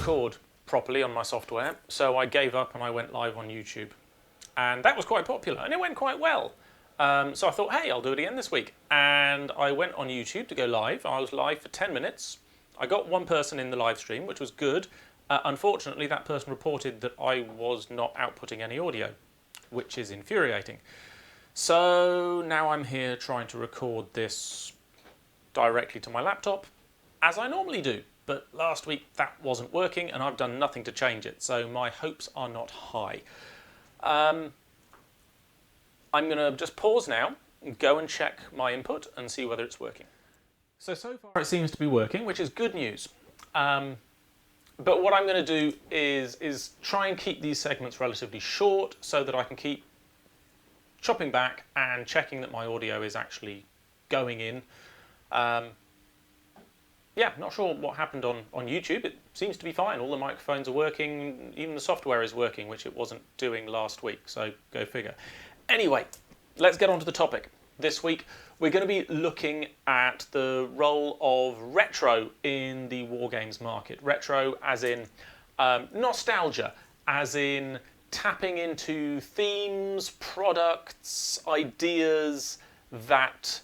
record properly on my software, so I gave up and I went live on YouTube. And that was quite popular, and it went quite well. So I thought, hey, I'll do it again this week. And I went on YouTube to go live. I was live for 10 minutes. I got one person in the live stream, which was good. Unfortunately, that person reported that I was not outputting any audio, which is infuriating. So now I'm here trying to record this directly to my laptop, as I normally do. But last week that wasn't working, and I've done nothing to change it, so my hopes are not high. I'm going to just pause now and go and check my input and see whether it's working. So far it seems to be working, which is good news. But what I'm going to do is try and keep these segments relatively short so that I can keep chopping back and checking that my audio is actually going in. Yeah, not sure what happened on YouTube. It seems to be fine. All the microphones are working. Even the software is working, which it wasn't doing last week. So go figure. Anyway, let's get on to the topic. This week, we're going to be looking at the role of retro in the wargames market. Retro as in nostalgia, as in tapping into themes, products, ideas that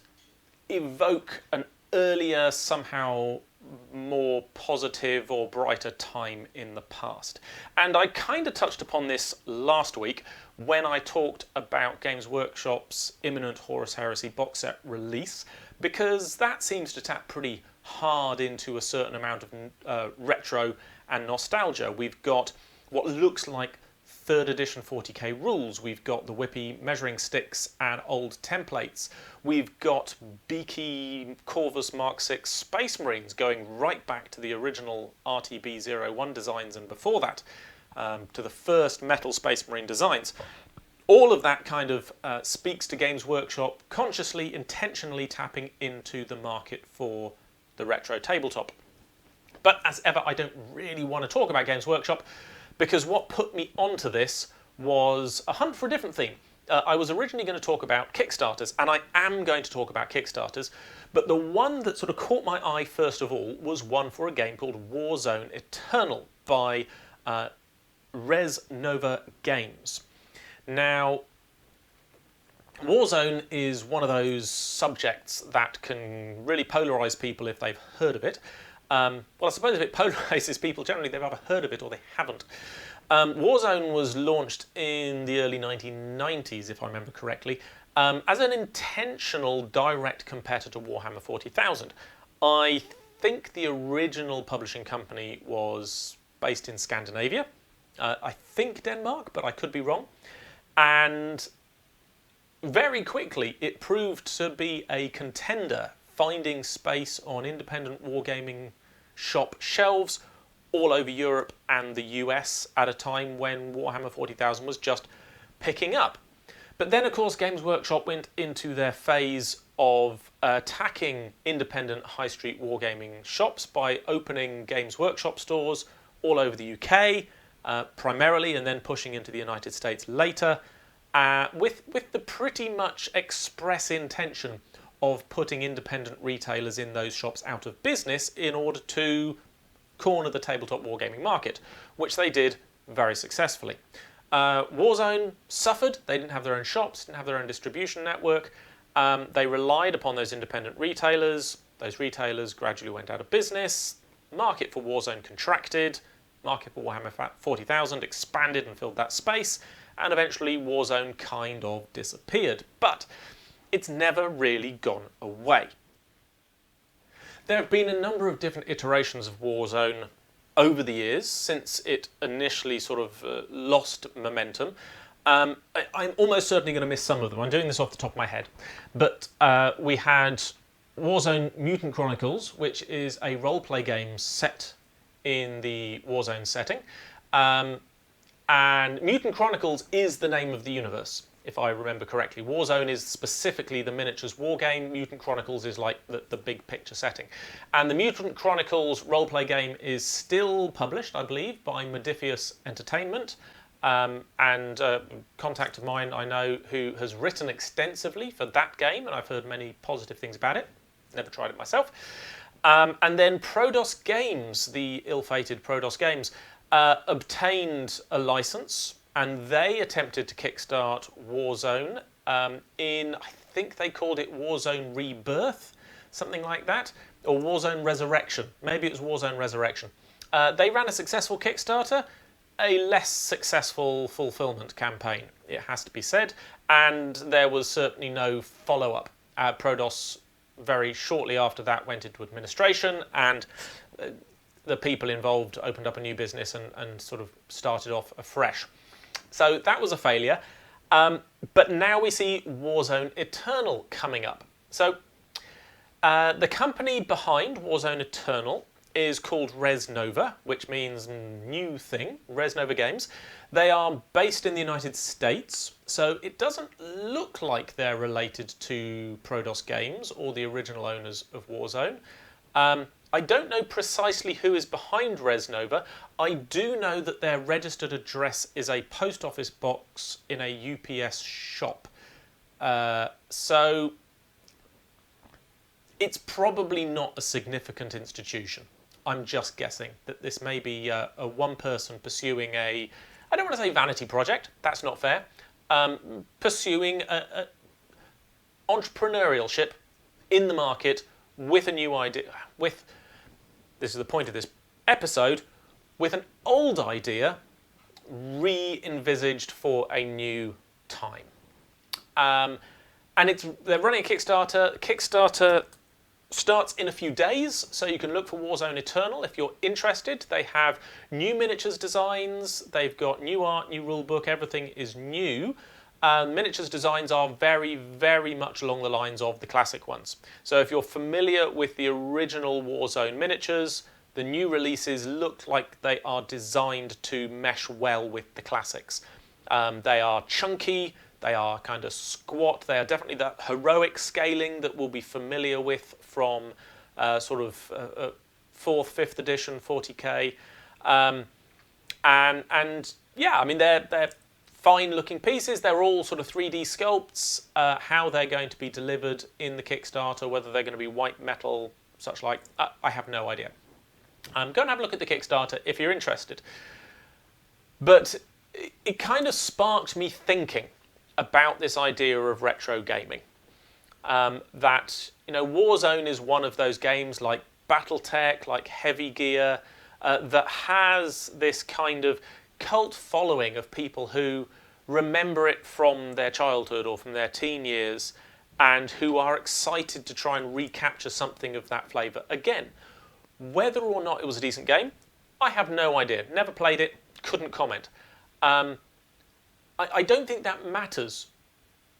evoke an earlier, somehow more positive or brighter time in the past. And I kind of touched upon this last week when I talked about Games Workshop's imminent Horus Heresy box set release, because that seems to tap pretty hard into a certain amount of retro and nostalgia. We've got what looks like 3rd edition 40k rules. We've got the whippy measuring sticks and old templates. We've got beaky Corvus Mark VI Space Marines going right back to the original RTB-01 designs and before that, to the first metal Space Marine designs. All of that kind of speaks to Games Workshop consciously, intentionally tapping into the market for the retro tabletop. But as ever, I don't really want to talk about Games Workshop, because what put me onto this was a hunt for a different theme. I was originally going to talk about Kickstarters, and I am going to talk about Kickstarters, but the one that sort of caught my eye first of all was one for a game called Warzone Eternal by Res Nova Games. Now, Warzone is one of those subjects that can really polarize people if they've heard of it. Well, I suppose if it polarizes people, generally they've either heard of it or they haven't. Warzone was launched in the early 1990s, if I remember correctly, as an intentional direct competitor to Warhammer 40,000. I think the original publishing company was based in Scandinavia. I think Denmark, but I could be wrong. And very quickly, it proved to be a contender, finding space on independent wargaming shop shelves all over Europe and the US at a time when Warhammer 40,000 was just picking up. But then, of course, Games Workshop went into their phase of attacking independent high street wargaming shops by opening Games Workshop stores all over the UK, primarily, and then pushing into the United States later, with the pretty much express intention of putting independent retailers in those shops out of business in order to corner the tabletop wargaming market, which they did very successfully. Warzone suffered. They didn't have their own shops, didn't have their own distribution network. They relied upon those independent retailers. Those retailers gradually went out of business. Market for Warzone contracted. Market for Warhammer 40,000 expanded and filled that space. And eventually Warzone kind of disappeared. But it's never really gone away. There have been a number of different iterations of Warzone over the years since it initially sort of lost momentum. I'm almost certainly going to miss some of them. I'm doing this off the top of my head. But we had Warzone Mutant Chronicles, which is a role-play game set in the Warzone setting. And Mutant Chronicles is the name of the universe, if I remember correctly. Warzone is specifically the miniatures war game. Mutant Chronicles is like the big picture setting. And the Mutant Chronicles roleplay game is still published, I believe, by Modifius Entertainment. And a contact of mine I know who has written extensively for that game, and I've heard many positive things about it. Never tried it myself. And then Prodos Games, the ill-fated Prodos Games, obtained a license, and they attempted to kickstart Warzone in, I think they called it Warzone Rebirth, something like that, or Warzone Resurrection. Maybe it was Warzone Resurrection. They ran a successful Kickstarter, a less successful fulfillment campaign, it has to be said, and there was certainly no follow-up. Prodos very shortly after that went into administration, and the people involved opened up a new business and sort of started off afresh. So that was a failure. But now we see Warzone Eternal coming up. So the company behind Warzone Eternal is called Res Nova, which means new thing, Res Nova Games. They are based in the United States, so it doesn't look like they're related to Prodos Games or the original owners of Warzone. I don't know precisely who is behind Res Nova. I do know that their registered address is a post office box in a UPS shop. So it's probably not a significant institution. I'm just guessing that this may be a one person pursuing I don't want to say vanity project, that's not fair, pursuing a entrepreneurship in the market with a new idea, this is the point of this episode, with an old idea re-envisaged for a new time. And they're running a Kickstarter. Kickstarter starts in a few days, so you can look for Warzone Eternal if you're interested. They have new miniatures designs, they've got new art, new rulebook, everything is new. Miniatures designs are very, very much along the lines of the classic ones. So if you're familiar with the original Warzone miniatures, the new releases look like they are designed to mesh well with the classics. They are chunky, they are kind of squat, they are definitely that heroic scaling that we'll be familiar with from sort of 4th, 5th edition, 40k. And yeah, I mean, they're fine-looking pieces. They're all sort of 3D sculpts. How they're going to be delivered in the Kickstarter, whether they're going to be white metal, such like, I have no idea. Go and have a look at the Kickstarter if you're interested. But it kind of sparked me thinking about this idea of retro gaming. That, you know, Warzone is one of those games like BattleTech, like Heavy Gear, that has this kind of cult following of people who remember it from their childhood or from their teen years and who are excited to try and recapture something of that flavour again. Whether or not it was a decent game, I have no idea. Never played it, couldn't comment. I don't think that matters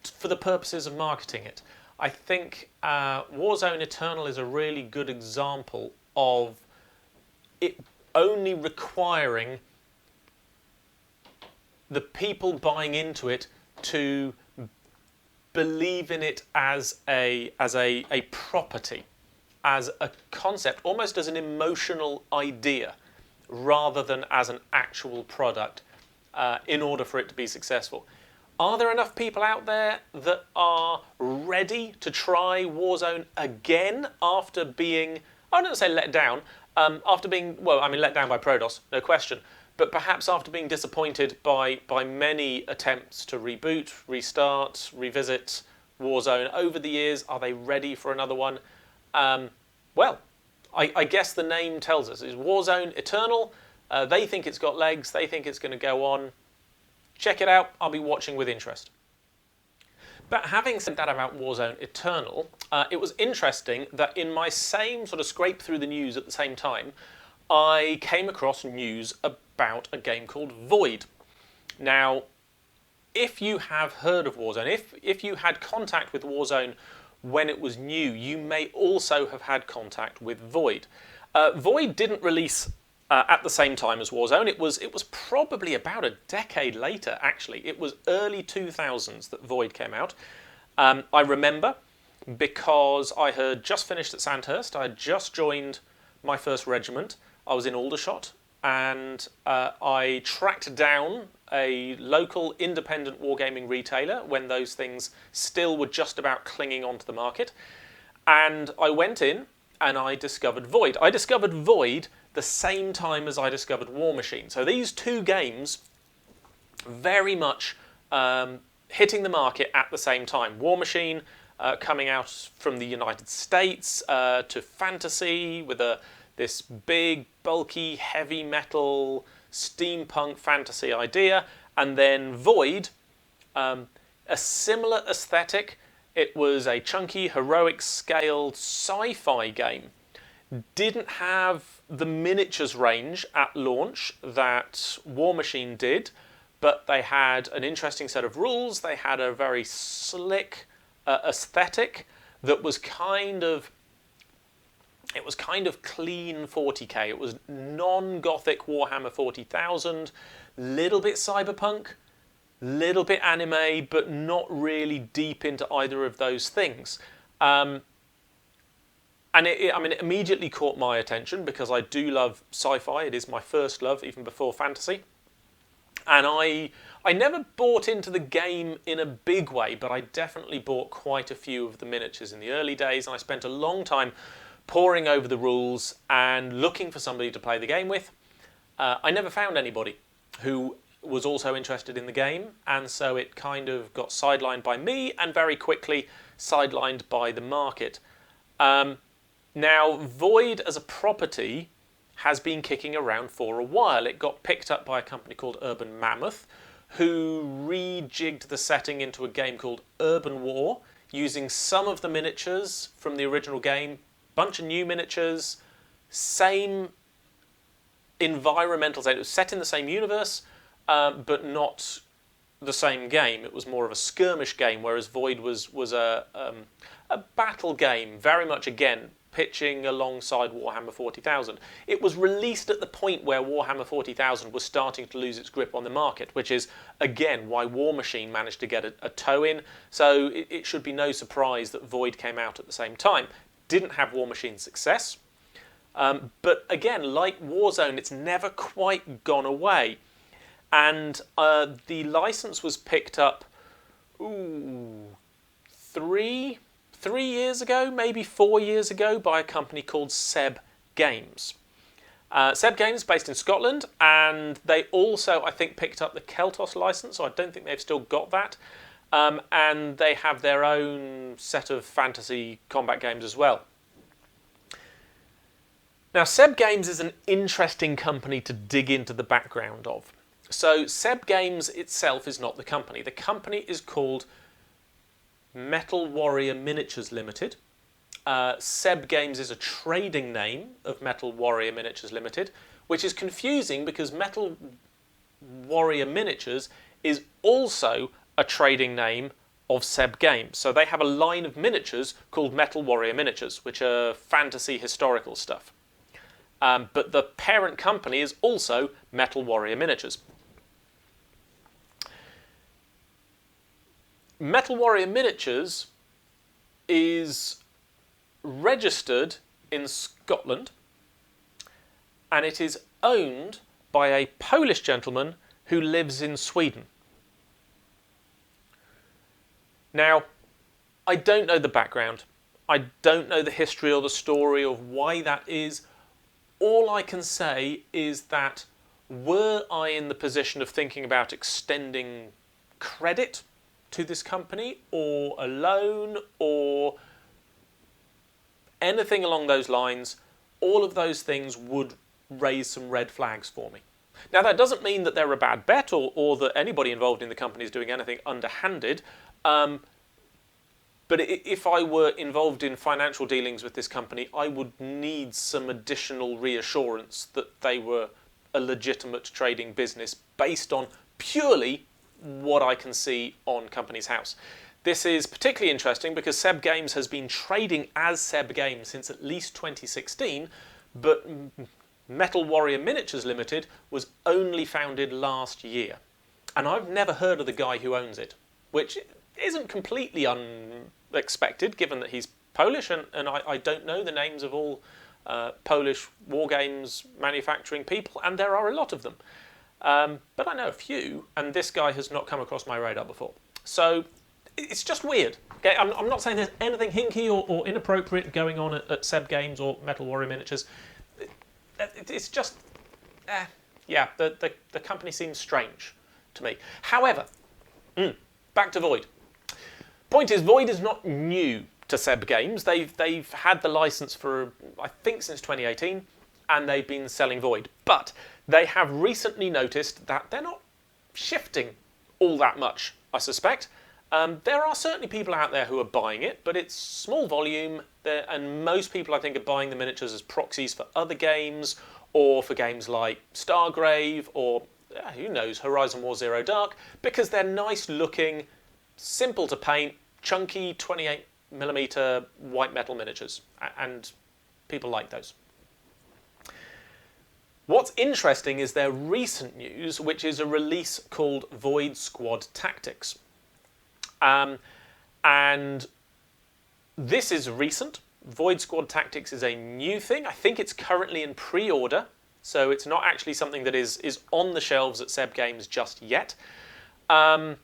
for the purposes of marketing it. I think Warzone Eternal is a really good example of it only requiring the people buying into it to believe in it as a property, as a concept, almost as an emotional idea, rather than as an actual product, in order for it to be successful. Are there enough people out there that are ready to try Warzone again after being, I don't say let down, after being, well, I mean let down by Prodos, no question, but perhaps after being disappointed by many attempts to reboot, restart, revisit Warzone over the years? Are they ready for another one? Well, I guess the name tells us. It's Warzone Eternal. They think it's got legs. They think it's going to go on. Check it out. I'll be watching with interest. But having said that about Warzone Eternal, it was interesting that in my same sort of scrape through the news at the same time, I came across news about a game called Void. Now, if you have heard of Warzone, if you had contact with Warzone when it was new, you may also have had contact with Void. Void didn't release at the same time as Warzone. It was probably about a decade later, actually. It was early 2000s that Void came out. I remember because I had just finished at Sandhurst. I had just joined my first regiment. I was in Aldershot, and I tracked down a local independent wargaming retailer when those things still were just about clinging onto the market. And I went in and I discovered Void. I discovered Void the same time as I discovered War Machine. So these two games very much hitting the market at the same time. War Machine coming out from the United States to fantasy with this big, bulky, heavy metal, steampunk fantasy idea. And then Void, a similar aesthetic. It was a chunky, heroic-scaled sci-fi game. Didn't have the miniatures range at launch that War Machine did, but they had an interesting set of rules. They had a very slick aesthetic that was kind of clean 40k. It was non-gothic Warhammer 40,000, little bit cyberpunk, little bit anime, but not really deep into either of those things. And it immediately caught my attention because I do love sci-fi. It is my first love, even before fantasy. And I never bought into the game in a big way, but I definitely bought quite a few of the miniatures in the early days, and I spent a long time poring over the rules and looking for somebody to play the game with. I never found anybody who was also interested in the game, and so it kind of got sidelined by me and very quickly sidelined by the market. Now, Void as a property has been kicking around for a while. It got picked up by a company called Urban Mammoth, who rejigged the setting into a game called Urban War, using some of the miniatures from the original game, bunch of new miniatures, same environmental setting. It was set in the same universe, but not the same game. It was more of a skirmish game, whereas Void was a battle game, very much, again, pitching alongside Warhammer 40,000. It was released at the point where Warhammer 40,000 was starting to lose its grip on the market, which is, again, why War Machine managed to get a toe in. So it should be no surprise that Void came out at the same time. Didn't have War Machine's success. But again, like Warzone, it's never quite gone away. And the license was picked up, three years ago, maybe 4 years ago, by a company called Seb Games. Seb Games, based in Scotland, and they also, I think, picked up the Keltos license, so I don't think they've still got that. And they have their own set of fantasy combat games as well. Now, Seb Games is an interesting company to dig into the background of. So, Seb Games itself is not the company. The company is called Metal Warrior Miniatures Limited. Seb Games is a trading name of Metal Warrior Miniatures Limited, which is confusing because Metal Warrior Miniatures is also a trading name of Seb Games. So they have a line of miniatures called Metal Warrior Miniatures, which are fantasy historical stuff. But the parent company is also Metal Warrior Miniatures. Metal Warrior Miniatures is registered in Scotland, and it is owned by a Polish gentleman who lives in Sweden. Now, I don't know the background. I don't know the history or the story of why that is. All I can say is that were I in the position of thinking about extending credit to this company, or a loan, or anything along those lines, all of those things would raise some red flags for me. Now, that doesn't mean that they're a bad bet, or that anybody involved in the company is doing anything underhanded, but if I were involved in financial dealings with this company, I would need some additional reassurance that they were a legitimate trading business based on purely what I can see on Companies House. This is particularly interesting because Seb Games has been trading as Seb Games since at least 2016, but Metal Warrior Miniatures Limited was only founded last year. And I've never heard of the guy who owns it, which isn't completely unexpected given that he's Polish, and I don't know the names of all Polish wargames manufacturing people, and there are a lot of them. But I know a few, and this guy has not come across my radar before. So it's just weird. Okay, I'm not saying there's anything hinky or inappropriate going on at Seb Games or Metal Warrior Miniatures. It's just, yeah, the company seems strange to me. However, back to Void. Point is, Void is not new to Seb Games. They've had the license for, I think, since 2018, and they've been selling Void. But they have recently noticed that they're not shifting all that much, I suspect. There are certainly people out there who are buying it, but it's small volume, and most people, I think, are buying the miniatures as proxies for other games, or for games like Stargrave, or, who knows, Horizon War Zero Dark, because they're nice looking, simple to paint, chunky 28mm white metal miniatures, and people like those. What's interesting is their recent news, which is a release called Void Squad Tactics. And this is recent. Void Squad Tactics is a new thing. I think it's currently in pre-order, so it's not actually something that is on the shelves at Seb Games just yet. And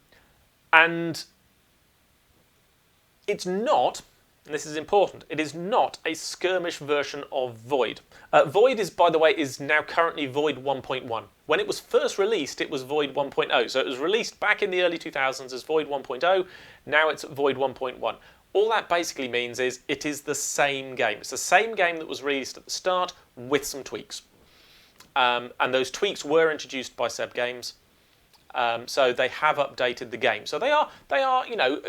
it's not, and this is important, it is not a skirmish version of Void. Void is, by the way, is now currently Void 1.1. When it was first released, it was Void 1.0. So it was released back in the early 2000s as Void 1.0. Now it's Void 1.1. All that basically means is it is the same game. It's the same game that was released at the start with some tweaks. And those tweaks were introduced by Seb Games. So they have updated the game. So they are, you know,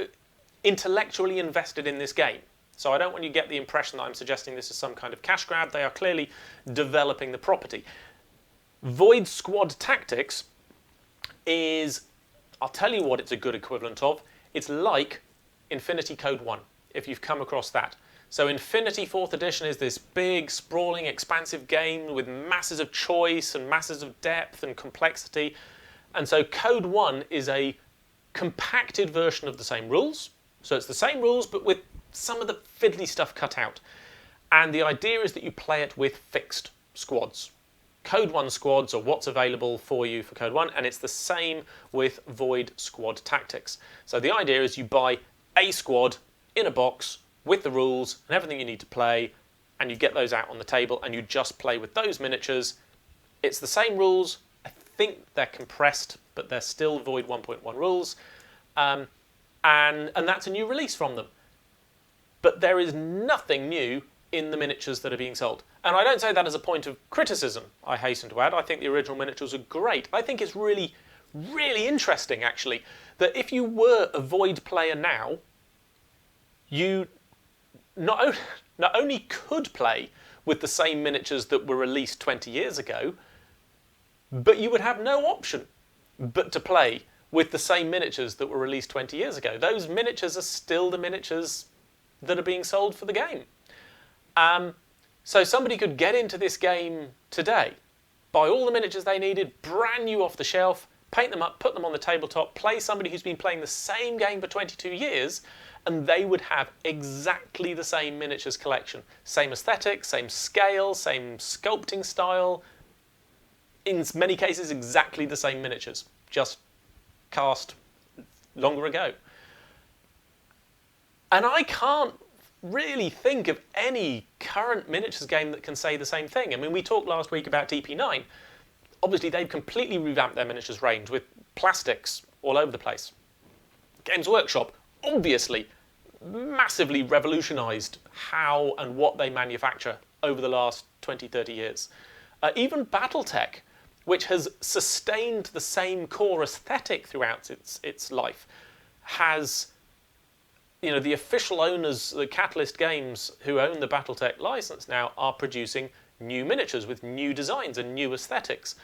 intellectually invested in this game. So I don't want you to get the impression that I'm suggesting this is some kind of cash grab. They are clearly developing the property. Void Squad Tactics is, I'll tell you what it's a good equivalent of. It's like Infinity Code 1, if you've come across that. So Infinity 4th Edition is this big, sprawling, expansive game with masses of choice and masses of depth and complexity. And so Code 1 is a compacted version of the same rules. So it's the same rules, but with some of the fiddly stuff cut out. And the idea is that you play it with fixed squads. Code 1 squads are what's available for you for Code 1, and it's the same with Void Squad Tactics. So the idea is you buy a squad in a box with the rules and everything you need to play, and you get those out on the table, and you just play with those miniatures. It's the same rules. I think they're compressed, but they're still Void 1.1 rules. And that's a new release from them. But there is nothing new in the miniatures that are being sold. And I don't say that as a point of criticism, I hasten to add. I think the original miniatures are great. I think it's really, really interesting, actually, that if you were a Void player now, you not only could play with the same miniatures that were released 20 years ago, but you would have no option but to play with the same miniatures that were released 20 years ago. Those miniatures are still the miniatures that are being sold for the game. So somebody could get into this game today, buy all the miniatures they needed, brand new off the shelf, paint them up, put them on the tabletop, play somebody who's been playing the same game for 22 years, and they would have exactly the same miniatures collection. Same aesthetic, same scale, same sculpting style. In many cases, exactly the same miniatures, just cast longer ago. And I can't really think of any current miniatures game that can say the same thing. I mean, we talked last week about DP9. Obviously, they've completely revamped their miniatures range with plastics all over the place. Games Workshop, obviously, massively revolutionised how and what they manufacture over the last 20, 30 years. Even Battletech, which has sustained the same core aesthetic throughout its life, has, you know, the official owners, the Catalyst Games, who own the Battletech license now, are producing new miniatures with new designs and new aesthetics.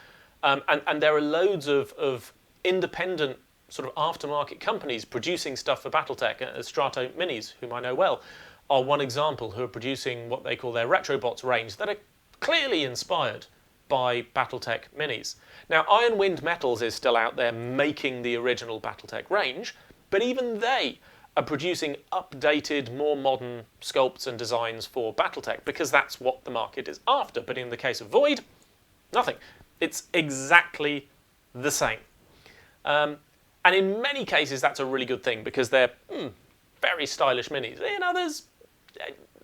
And there are loads of independent sort of aftermarket companies producing stuff for Battletech. Strato Minis, whom I know well, are one example, who are producing what they call their Retrobots range that are clearly inspired by Battletech Minis. Now, Iron Wind Metals is still out there making the original Battletech range, but even they are producing updated, more modern sculpts and designs for Battletech, because that's what the market is after. But in the case of Void, nothing. It's exactly the same. And in many cases, that's a really good thing because they're very stylish minis. In others,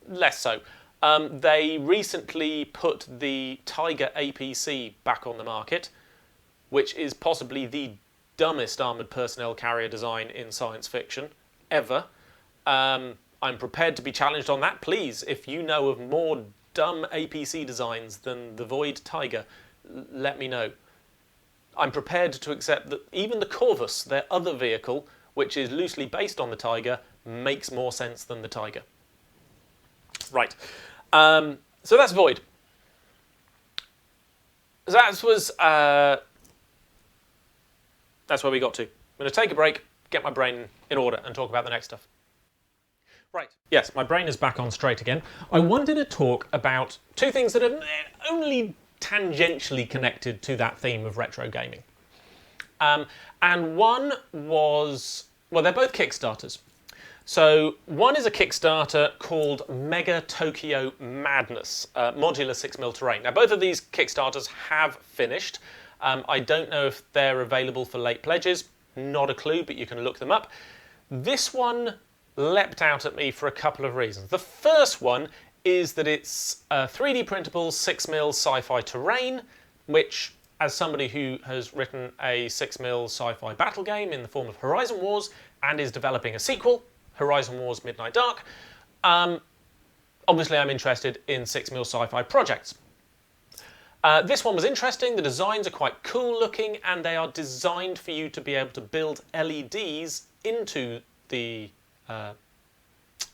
less so. They recently put the Tiger APC back on the market, which is possibly the dumbest armoured personnel carrier design in science fiction ever. I'm prepared to be challenged on that. Please, if you know of more dumb APC designs than the Void Tiger, let me know. I'm prepared to accept that even the Corvus, their other vehicle, which is loosely based on the Tiger, makes more sense than the Tiger. Right. So that's Void. That's where we got to. I'm going to take a break, get my brain in order, and talk about the next stuff. Right. Yes, my brain is back on straight again. I wanted to talk about two things that are only tangentially connected to that theme of retro gaming. And one was, well, they're both Kickstarters. So one is a Kickstarter called Mega Tokyo Madness, modular 6mm terrain. Now, both of these Kickstarters have finished. I don't know if they're available for late pledges. Not a clue, but you can look them up. This one leapt out at me for a couple of reasons. The first one is that it's a 3D printable 6mm sci-fi terrain, which, as somebody who has written a 6mm sci-fi battle game in the form of Horizon Wars and is developing a sequel, Horizon Wars Midnight Dark, obviously I'm interested in 6mm sci-fi projects. This one was interesting. The designs are quite cool looking, and they are designed for you to be able to build LEDs into the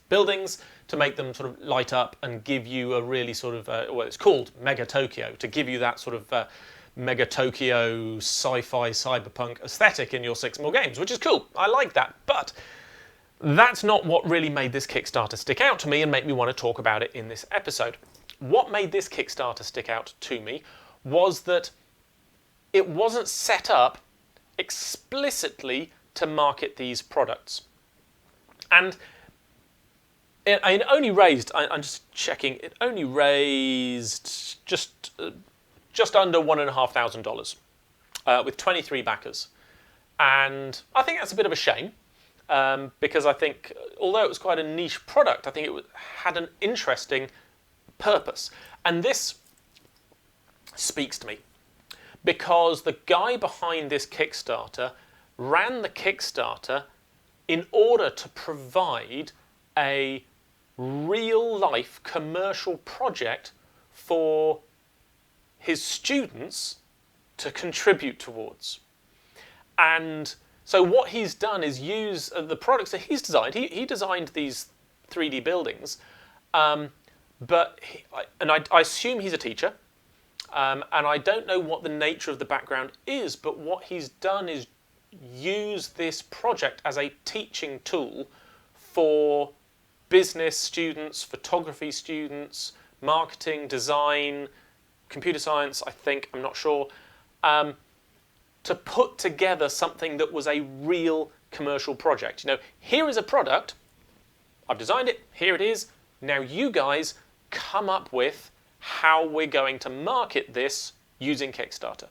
buildings to make them sort of light up and give you a really sort of, well, it's called Mega Tokyo, to give you that sort of Mega Tokyo sci-fi cyberpunk aesthetic in your 6mm games, which is cool. I like that, but that's not what really made this Kickstarter stick out to me and make me want to talk about it in this episode. What made this Kickstarter stick out to me was that it wasn't set up explicitly to market these products. And it only raised, I'm just checking, it only raised just under $1,500 with 23 backers. And I think that's a bit of a shame because I think, although it was quite a niche product, I think it had an interesting purpose. And this speaks to me because the guy behind this Kickstarter ran the Kickstarter in order to provide a real-life commercial project for his students to contribute towards. And so what he's done is use the products that he's designed. He designed these 3D buildings, but I assume he's a teacher, and I don't know what the nature of the background is, but what he's done is use this project as a teaching tool for business students, photography students, marketing, design, computer science, I think, I'm not sure, to put together something that was a real commercial project. You know, here is a product, I've designed it, here it is, now you guys come up with how we're going to market this using Kickstarter.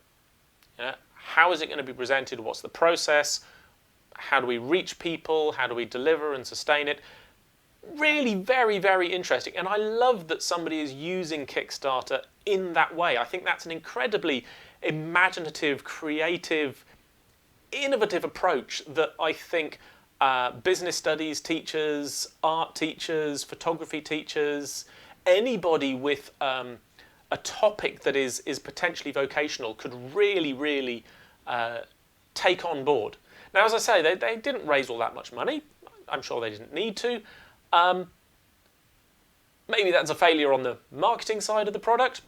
Yeah? How is it going to be presented? What's the process? How do we reach people? How do we deliver and sustain it? Really very, very interesting. And I love that somebody is using Kickstarter in that way. I think that's an incredibly imaginative, creative, innovative approach that I think business studies teachers, art teachers, photography teachers, anybody with a topic that is potentially vocational could really, really take on board. Now, as I say, they didn't raise all that much money. I'm sure they didn't need to. Maybe that's a failure on the marketing side of the product.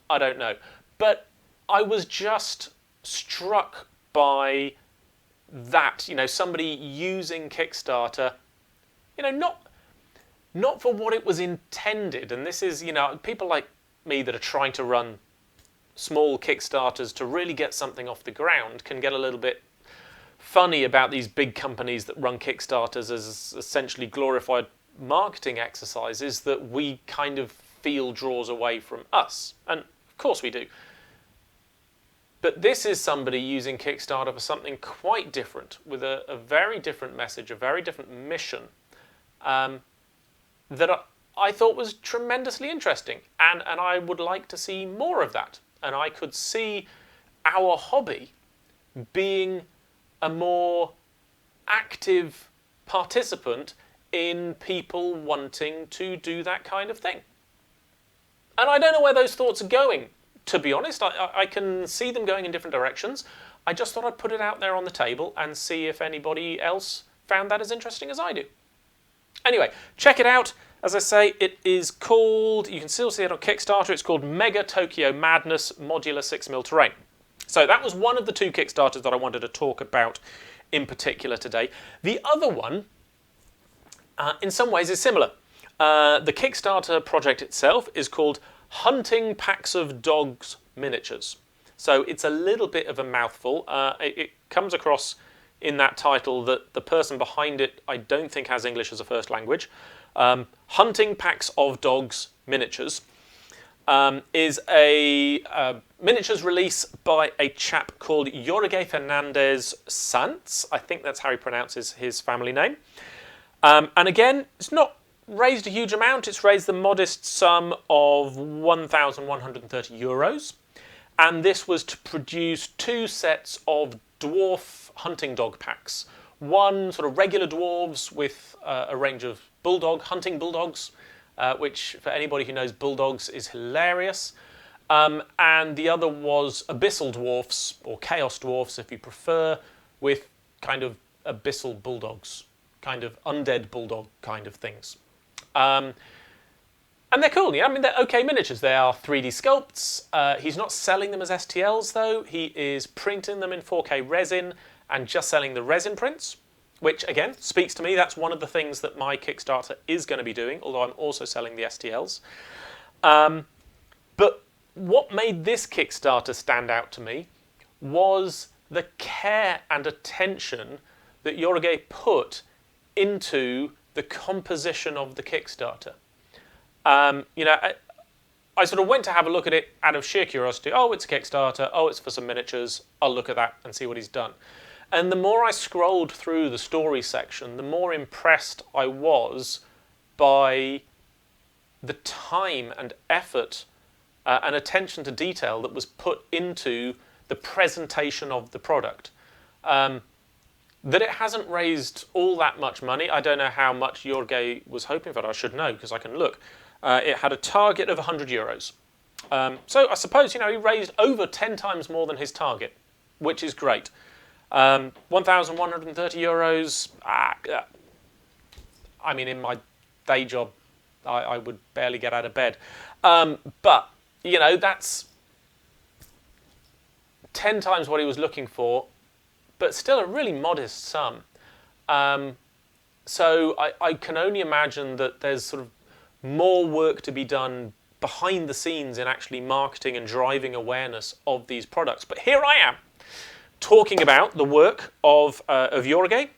I don't know. But I was just struck by that, you know, somebody using Kickstarter, you know, not for what it was intended. And this is, you know, people like me that are trying to run small Kickstarters to really get something off the ground can get a little bit funny about these big companies that run Kickstarters as essentially glorified marketing exercises that we kind of feel draws away from us. And of course we do. But this is somebody using Kickstarter for something quite different, with a very different message, a very different mission, that I thought was tremendously interesting. And I would like to see more of that. And I could see our hobby being a more active participant in people wanting to do that kind of thing. And I don't know where those thoughts are going, to be honest. I can see them going in different directions. I just thought I'd put it out there on the table and see if anybody else found that as interesting as I do. Anyway, check it out. As I say, it is called, you can still see it on Kickstarter, it's called Mega Tokyo Madness Modular 6mm Terrain. So that was one of the 2 Kickstarters that I wanted to talk about in particular today. The other one, in some ways, is similar. The Kickstarter project itself is called Hunting Packs of Dogs Miniatures. So it's a little bit of a mouthful. It comes across in that title that the person behind it, I don't think, has English as a first language. Hunting Packs of Dogs Miniatures is a miniatures release by a chap called Jorge Fernandez Sanz. I think that's how he pronounces his family name. And again, it's not raised a huge amount. It's raised the modest sum of €1,130. And this was to produce 2 sets of dwarf hunting dog packs. One sort of regular dwarves with a range of hunting bulldogs, which for anybody who knows bulldogs is hilarious. And the other was abyssal dwarfs, or chaos dwarfs if you prefer, with kind of abyssal bulldogs, kind of undead bulldog kind of things. And they're cool. Yeah, I mean, they're okay miniatures. They are 3D sculpts. He's not selling them as STLs, though. He is printing them in 4K resin and just selling the resin prints, which, again, speaks to me. That's one of the things that my Kickstarter is going to be doing, although I'm also selling the STLs. But what made this Kickstarter stand out to me was the care and attention that Jorge put into the composition of the Kickstarter. I sort of went to have a look at it out of sheer curiosity. Oh, it's a Kickstarter. Oh, it's for some miniatures. I'll look at that and see what he's done. And the more I scrolled through the story section, the more impressed I was by the time and effort and attention to detail that was put into the presentation of the product. That it hasn't raised all that much money. I don't know how much Jorge was hoping for. I should know because I can look. It had a target of €100. So I suppose, he raised over 10 times more than his target, which is great. €1,130. I mean, in my day job, I would barely get out of bed. But, that's 10 times what he was looking for, but still a really modest sum. So I can only imagine that there's sort of more work to be done behind the scenes in actually marketing and driving awareness of these products. But here I am, talking about the work of Jorge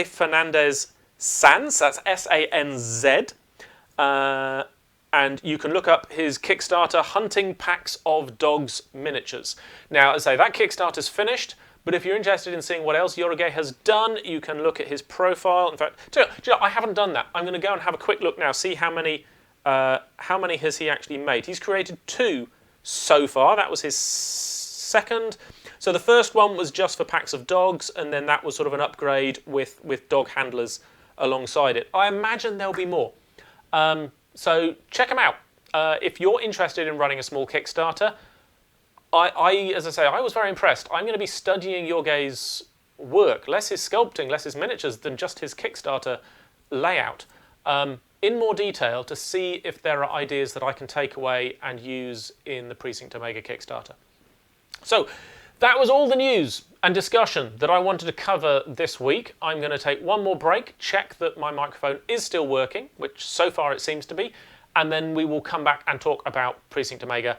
Fernandez Sanz, that's S-A-N-Z, and you can look up his Kickstarter, Hunting Packs of Dogs Miniatures. Now, as I say, that Kickstarter's finished, but if you're interested in seeing what else Jorge has done, you can look at his profile. In fact, do you know, I haven't done that. I'm going to go and have a quick look now, see how many has he actually made. He's created 2 so far. That was his second. So the first one was just for packs of dogs, and then that was sort of an upgrade with dog handlers alongside it. I imagine there'll be more. So check them out. If you're interested in running a small Kickstarter, as I say, I was very impressed. I'm going to be studying Jorge's work, less his sculpting, less his miniatures than just his Kickstarter layout, in more detail to see if there are ideas that I can take away and use in the Precinct Omega Kickstarter. So that was all the news and discussion that I wanted to cover this week. I'm going to take one more break, check that my microphone is still working, which so far it seems to be, and then we will come back and talk about Precinct Omega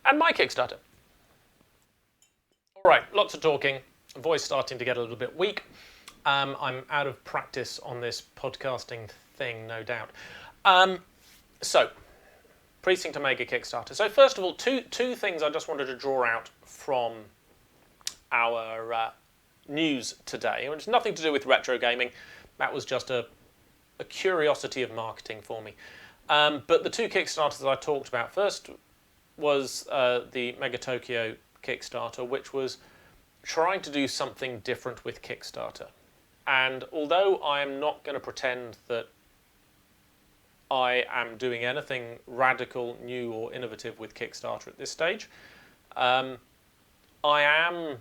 and my Kickstarter. All right, lots of talking, voice starting to get a little bit weak. I'm out of practice on this podcasting thing, no doubt. So, Precinct Omega Kickstarter. So first of all, two things I just wanted to draw out from our news today. It's nothing to do with retro gaming. That was just a curiosity of marketing for me. But the two Kickstarters that I talked about, first was the Mega Tokyo Kickstarter, which was trying to do something different with Kickstarter. And although I am not going to pretend that I am doing anything radical, new or innovative with Kickstarter at this stage, I am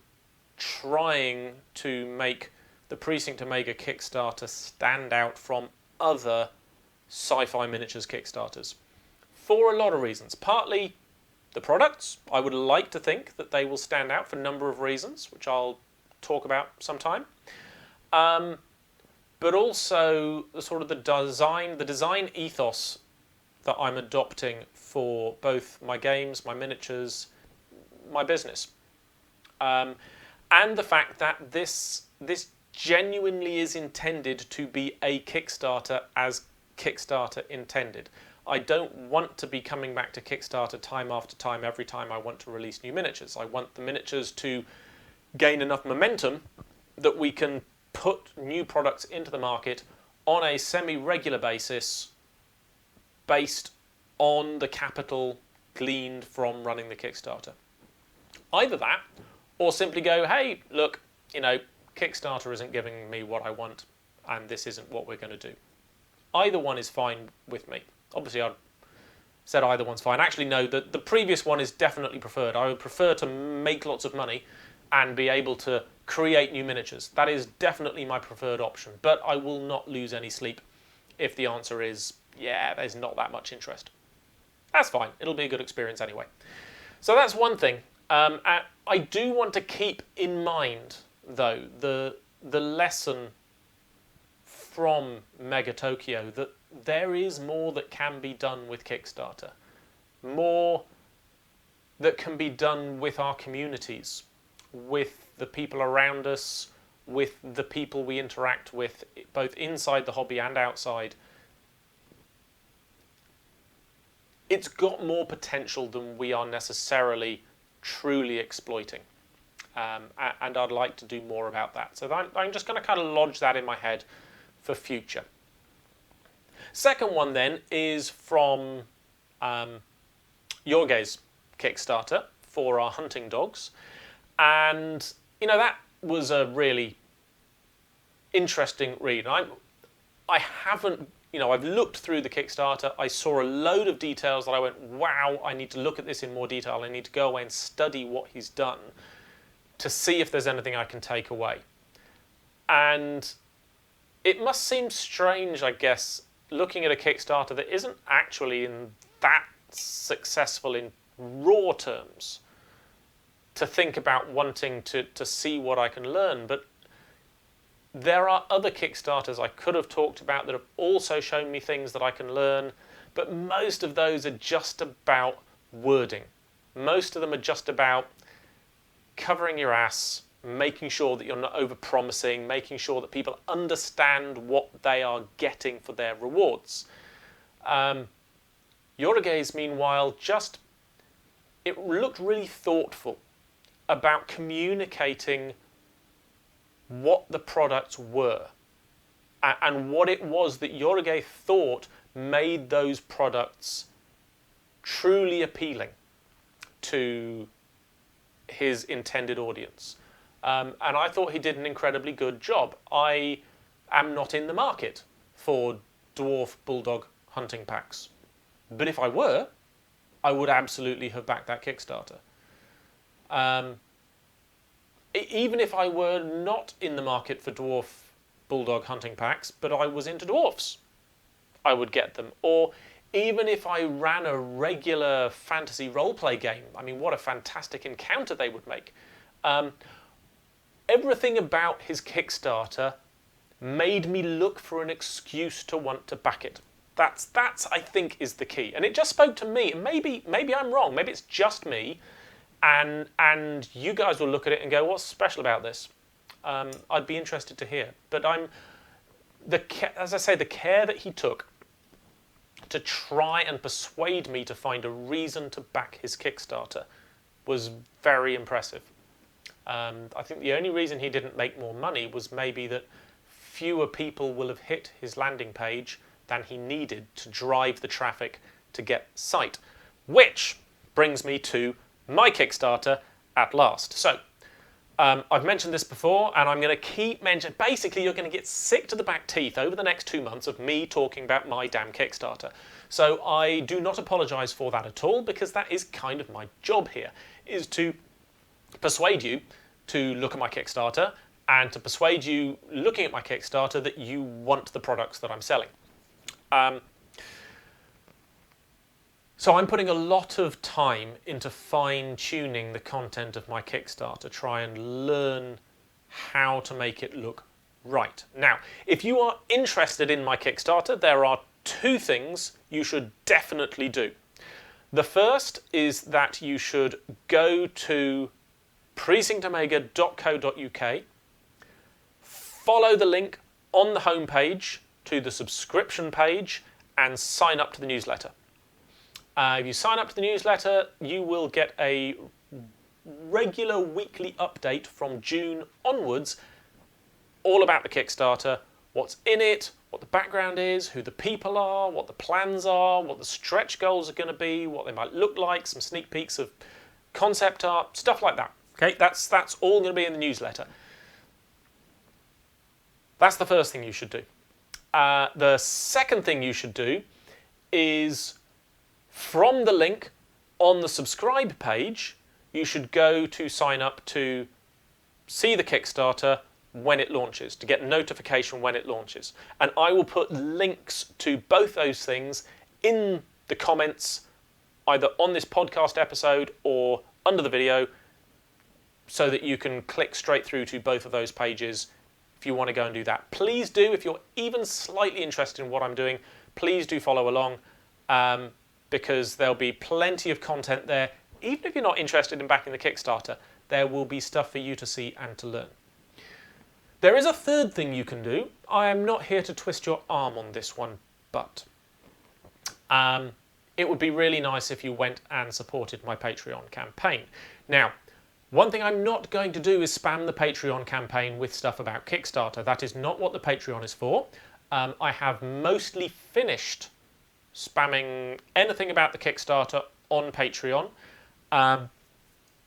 trying to make the Precinct Omega Kickstarter stand out from other sci-fi miniatures Kickstarters for a lot of reasons. Partly the products. I would like to think that they will stand out for a number of reasons, which I'll talk about sometime. But also the design ethos that I'm adopting for both my games, my miniatures, my business. And the fact that this genuinely is intended to be a Kickstarter as Kickstarter intended. I don't want to be coming back to Kickstarter time after time every time I want to release new miniatures. I want the miniatures to gain enough momentum that we can put new products into the market on a semi-regular basis based on the capital gleaned from running the Kickstarter. Either that, or simply go, hey, look, Kickstarter isn't giving me what I want, and this isn't what we're going to do. Either one is fine with me. Obviously, I said either one's fine. Actually, no, the previous one is definitely preferred. I would prefer to make lots of money and be able to create new miniatures. That is definitely my preferred option. But I will not lose any sleep if the answer is, yeah, there's not that much interest. That's fine. It'll be a good experience anyway. So that's one thing. I do want to keep in mind, though, the lesson from Mega Tokyo, that there is more that can be done with Kickstarter. More that can be done with our communities, with the people around us, with the people we interact with, both inside the hobby and outside. It's got more potential than we are necessarily truly exploiting. And I'd like to do more about that. So I'm just going to kind of lodge that in my head for future. Second one then is from Jorge's Kickstarter for our hunting dogs. And, that was a really interesting read. I haven't, I've looked through the Kickstarter. I saw a load of details that I went, wow, I need to look at this in more detail. I need to go away and study what he's done to see if there's anything I can take away. And it must seem strange, I guess, looking at a Kickstarter that isn't actually in that successful in raw terms, to think about wanting to see what I can learn. But there are other Kickstarters I could have talked about that have also shown me things that I can learn, but most of those are just about wording. Most of them are just about covering your ass, making sure that you're not over-promising, making sure that people understand what they are getting for their rewards. Jorge's, meanwhile, it looked really thoughtful about communicating what the products were and what it was that Jorge thought made those products truly appealing to his intended audience. And I thought he did an incredibly good job. I am not in the market for dwarf bulldog hunting packs. But if I were, I would absolutely have backed that Kickstarter. Even if I were not in the market for dwarf bulldog hunting packs, but I was into dwarfs, I would get them. Or even if I ran a regular fantasy roleplay game, I mean, what a fantastic encounter they would make. Everything about his Kickstarter made me look for an excuse to want to back it. That's I think, is the key. And it just spoke to me. Maybe I'm wrong. Maybe it's just me. And you guys will look at it and go, what's special about this? I'd be interested to hear. But as I say, the care that he took to try and persuade me to find a reason to back his Kickstarter was very impressive. I think the only reason he didn't make more money was maybe that fewer people will have hit his landing page than he needed to drive the traffic to get site. Which brings me to my Kickstarter at last. So, I've mentioned this before, and I'm going to keep mentioning... Basically, you're going to get sick to the back teeth over the next 2 months of me talking about my damn Kickstarter. So I do not apologise for that at all, because that is kind of my job here, is to persuade you to look at my Kickstarter and to persuade you, looking at my Kickstarter, that you want the products that I'm selling. So I'm putting a lot of time into fine-tuning the content of my Kickstarter, try and learn how to make it look right. Now, if you are interested in my Kickstarter, there are 2 things you should definitely do. The first is that you should go to precinctomega.co.uk, follow the link on the homepage to the subscription page, and sign up to the newsletter. If you sign up to the newsletter, you will get a regular weekly update from June onwards, all about the Kickstarter, what's in it, what the background is, who the people are, what the plans are, what the stretch goals are going to be, what they might look like, some sneak peeks of concept art, stuff like that. Okay, that's all going to be in the newsletter. That's the first thing you should do. The second thing you should do is, from the link on the subscribe page, you should go to sign up to see the Kickstarter when it launches, to get notification when it launches. And I will put links to both those things in the comments, either on this podcast episode or under the video, so that you can click straight through to both of those pages if you want to go and do that. Please do, if you're even slightly interested in what I'm doing, please do follow along, because there'll be plenty of content there. Even if you're not interested in backing the Kickstarter, there will be stuff for you to see and to learn. There is a third thing you can do. I am not here to twist your arm on this one, but it would be really nice if you went and supported my Patreon campaign. Now, one thing I'm not going to do is spam the Patreon campaign with stuff about Kickstarter. That is not what the Patreon is for. I have mostly finished spamming anything about the Kickstarter on Patreon.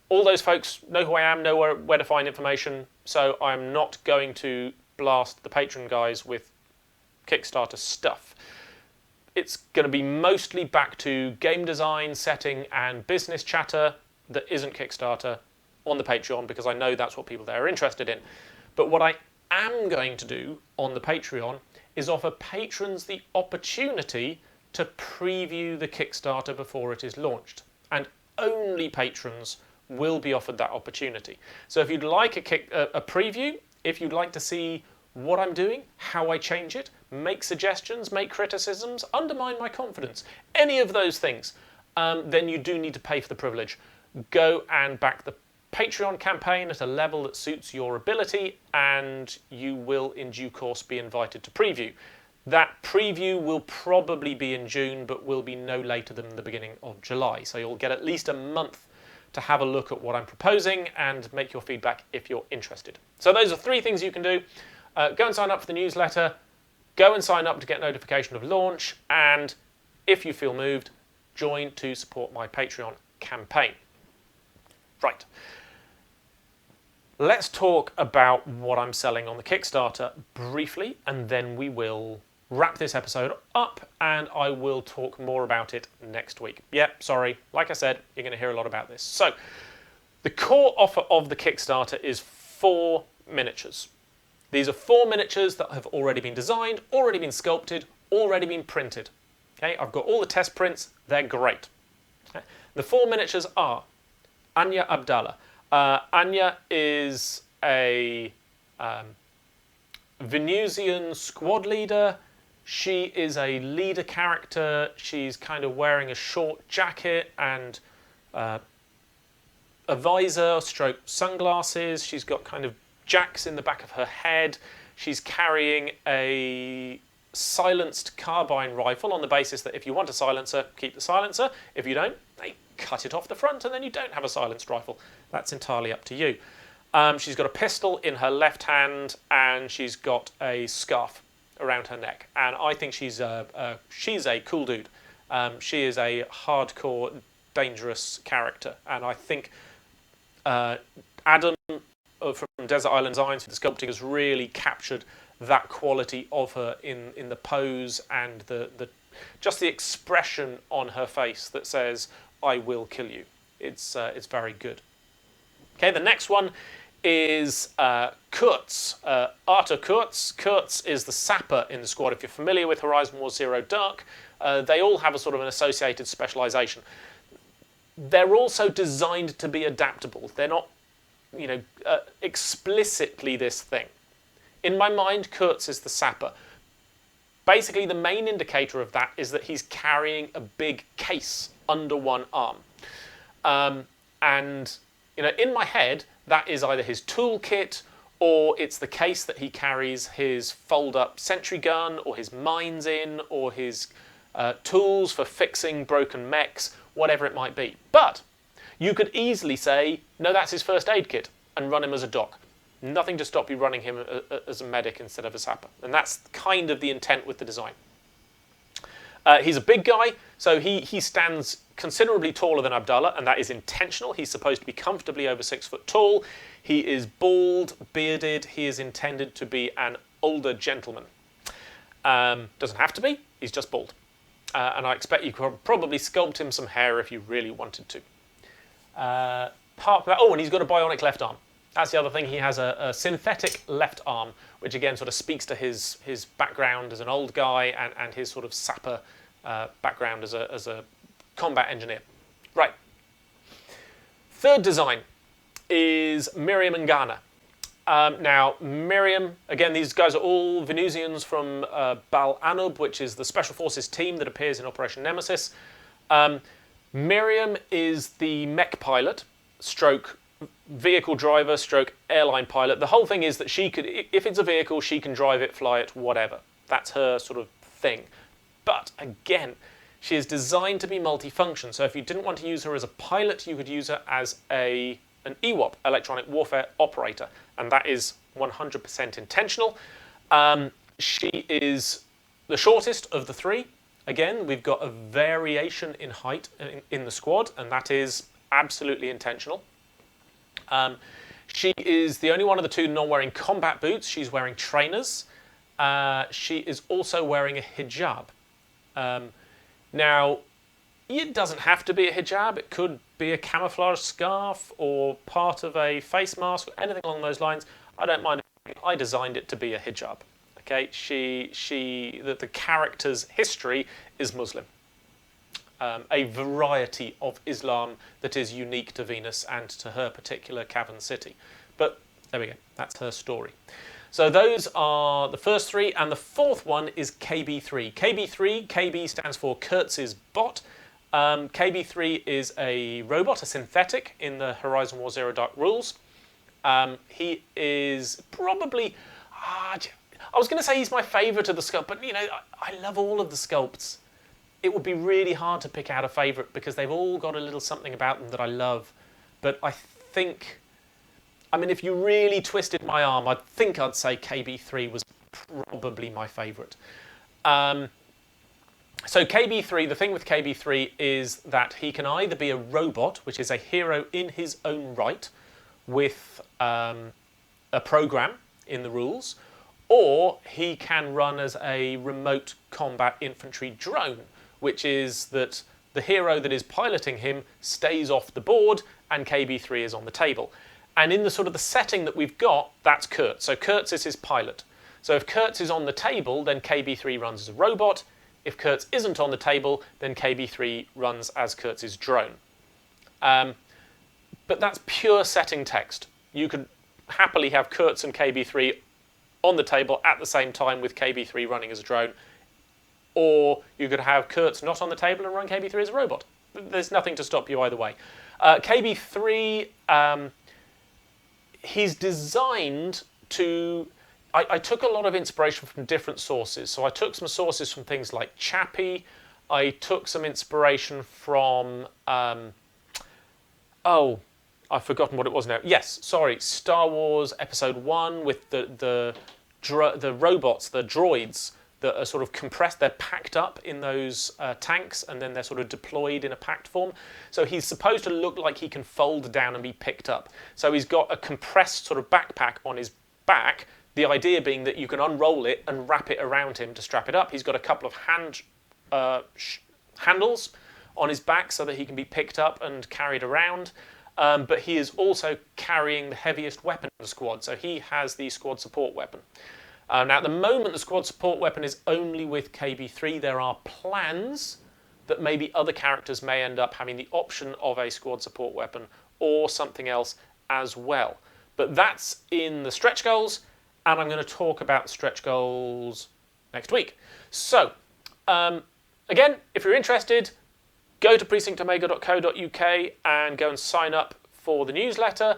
All those folks know who I am, know where to find information, so I'm not going to blast the Patreon guys with Kickstarter stuff. It's going to be mostly back to game design, setting, and business chatter that isn't Kickstarter on the Patreon, because I know that's what people there are interested in. But what I am going to do on the Patreon is offer patrons the opportunity to preview the Kickstarter before it is launched. And only patrons will be offered that opportunity. So if you'd like a preview, if you'd like to see what I'm doing, how I change it, make suggestions, make criticisms, undermine my confidence, any of those things, then you do need to pay for the privilege. Go and back the Patreon campaign at a level that suits your ability, and you will in due course be invited to preview. That preview will probably be in June, but will be no later than the beginning of July. So you'll get at least a month to have a look at what I'm proposing and make your feedback if you're interested. So those are 3 things you can do. Go and sign up for the newsletter, go and sign up to get notification of launch, and if you feel moved, join to support my Patreon campaign. Right. Let's talk about what I'm selling on the Kickstarter briefly, and then we will wrap this episode up, and I will talk more about it next week. Yep, sorry, like I said, you're going to hear a lot about this. So, the core offer of the Kickstarter is 4 miniatures. These are 4 miniatures that have already been designed, already been sculpted, already been printed. Okay, I've got all the test prints, they're great. Okay. The 4 miniatures are Anya Abdallah. Anya is a Venusian squad leader. She is a leader character. She's kind of wearing a short jacket and a visor stroke sunglasses. She's got kind of jacks in the back of her head. She's carrying a silenced carbine rifle on the basis that if you want a silencer, keep the silencer. If you don't, they cut it off the front and then you don't have a silenced rifle. That's entirely up to you. She's got a pistol in her left hand and she's got a scarf around her neck. And I think she's a cool dude. She is a hardcore, dangerous character. And I think Adam from Desert Island Designs, the sculpting, has really captured that quality of her in the pose and the just the expression on her face that says, "I will kill you." It's very good. Okay, the next one is Kurtz, Arthur Kurtz. Kurtz is the sapper in the squad. If you're familiar with Horizon War Zero Dark, they all have a sort of an associated specialization. They're also designed to be adaptable. They're not, explicitly this thing. In my mind, Kurtz is the sapper. Basically, the main indicator of that is that he's carrying a big case under one arm. And in my head, that is either his toolkit or it's the case that he carries his fold-up sentry gun or his mines in or his tools for fixing broken mechs, whatever it might be. But you could easily say, no, that's his first aid kit and run him as a doc. Nothing to stop you running him as a medic instead of a sapper. And that's kind of the intent with the design. He's a big guy, so he stands considerably taller than Abdallah, and that is intentional. He's supposed to be comfortably over 6 foot tall. He is bald, bearded. He is intended to be an older gentleman. Doesn't have to be. He's just bald. And I expect you could probably sculpt him some hair if you really wanted to. Apart from that, and he's got a bionic left arm. That's the other thing. He has a synthetic left arm, which again sort of speaks to his background as an old guy and his sort of sapper background as a combat engineer. Right. Third design is Miriam and Ghana. Now, Miriam, again, these guys are all Venusians from Bal Anub, which is the Special Forces team that appears in Operation Nemesis. Miriam is the mech pilot, stroke vehicle driver, stroke airline pilot. The whole thing is that she could, if it's a vehicle, she can drive it, fly it, whatever. That's her sort of thing. But again, she is designed to be multifunction. So if you didn't want to use her as a pilot, you could use her as an EWOP, electronic warfare operator. And that is 100% intentional. She is the shortest of the three. Again, we've got a variation in height in the squad, and that is absolutely intentional. She is the only one of the two not wearing combat boots. She's wearing trainers. She is also wearing a hijab. Now, it doesn't have to be a hijab. It could be a camouflage scarf or part of a face mask or anything along those lines. I don't mind. I designed it to be a hijab. Okay, the character's history is Muslim. A variety of Islam that is unique to Venus and to her particular cavern city. But there we go, that's her story. So those are the first three, and the fourth one is KB3. KB stands for Kurtz's bot. KB3 is a robot, a synthetic in the Horizon War Zero Dark rules. He is probably, I was going to say he's my favourite of the sculpt, but I love all of the sculpts. It would be really hard to pick out a favourite because they've all got a little something about them that I love. But I think, if you really twisted my arm, I think I'd say KB3 was probably my favourite. So KB3, the thing with KB3 is that he can either be a robot, which is a hero in his own right, with a program in the rules, or he can run as a remote combat infantry drone, which is that the hero that is piloting him stays off the board and KB3 is on the table. And in the sort of the setting that we've got, that's Kurtz. So Kurtz is his pilot. So if Kurtz is on the table, then KB3 runs as a robot. If Kurtz isn't on the table, then KB3 runs as Kurtz's drone. But that's pure setting text. You could happily have Kurtz and KB3 on the table at the same time with KB3 running as a drone. Or you could have Kurtz not on the table and run KB3 as a robot. There's nothing to stop you either way. KB3, he's designed to... I took a lot of inspiration from different sources. So I took some sources from things like Chappie. I took some inspiration from, oh, I've forgotten what it was now. Yes, sorry, Star Wars Episode 1 with the robots, the droids that are sort of compressed. They're packed up in those tanks, and then they're sort of deployed in a packed form. So he's supposed to look like he can fold down and be picked up. So he's got a compressed sort of backpack on his back, the idea being that you can unroll it and wrap it around him to strap it up. He's got a couple of handles on his back so that he can be picked up and carried around. But he is also carrying the heaviest weapon of the squad, so he has the squad support weapon. Now, at the moment, the squad support weapon is only with KB3. There are plans that maybe other characters may end up having the option of a squad support weapon or something else as well. But that's in the stretch goals, and I'm going to talk about stretch goals next week. So, again, if you're interested, go to precinctomega.co.uk and go and sign up for the newsletter.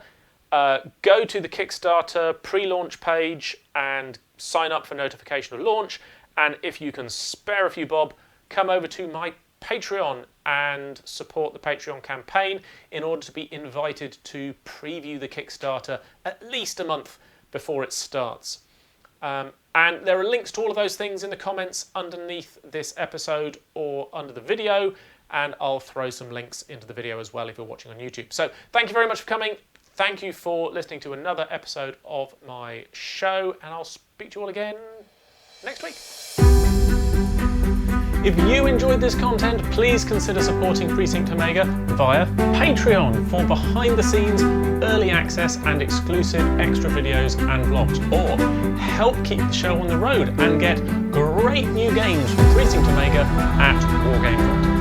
Go to the Kickstarter pre-launch page and sign up for notification of launch. And if you can spare a few bob, come over to my Patreon and support the Patreon campaign in order to be invited to preview the Kickstarter at least a month before it starts. And there are links to all of those things in the comments underneath this episode or under the video, and I'll throw some links into the video as well if you're watching on YouTube. So thank you very much for coming. Thank you for listening to another episode of my show, and I'll speak to you all again next week. If you enjoyed this content, please consider supporting Precinct Omega via Patreon for behind-the-scenes, early access and exclusive extra videos and vlogs, or help keep the show on the road and get great new games from Precinct Omega at wargaming.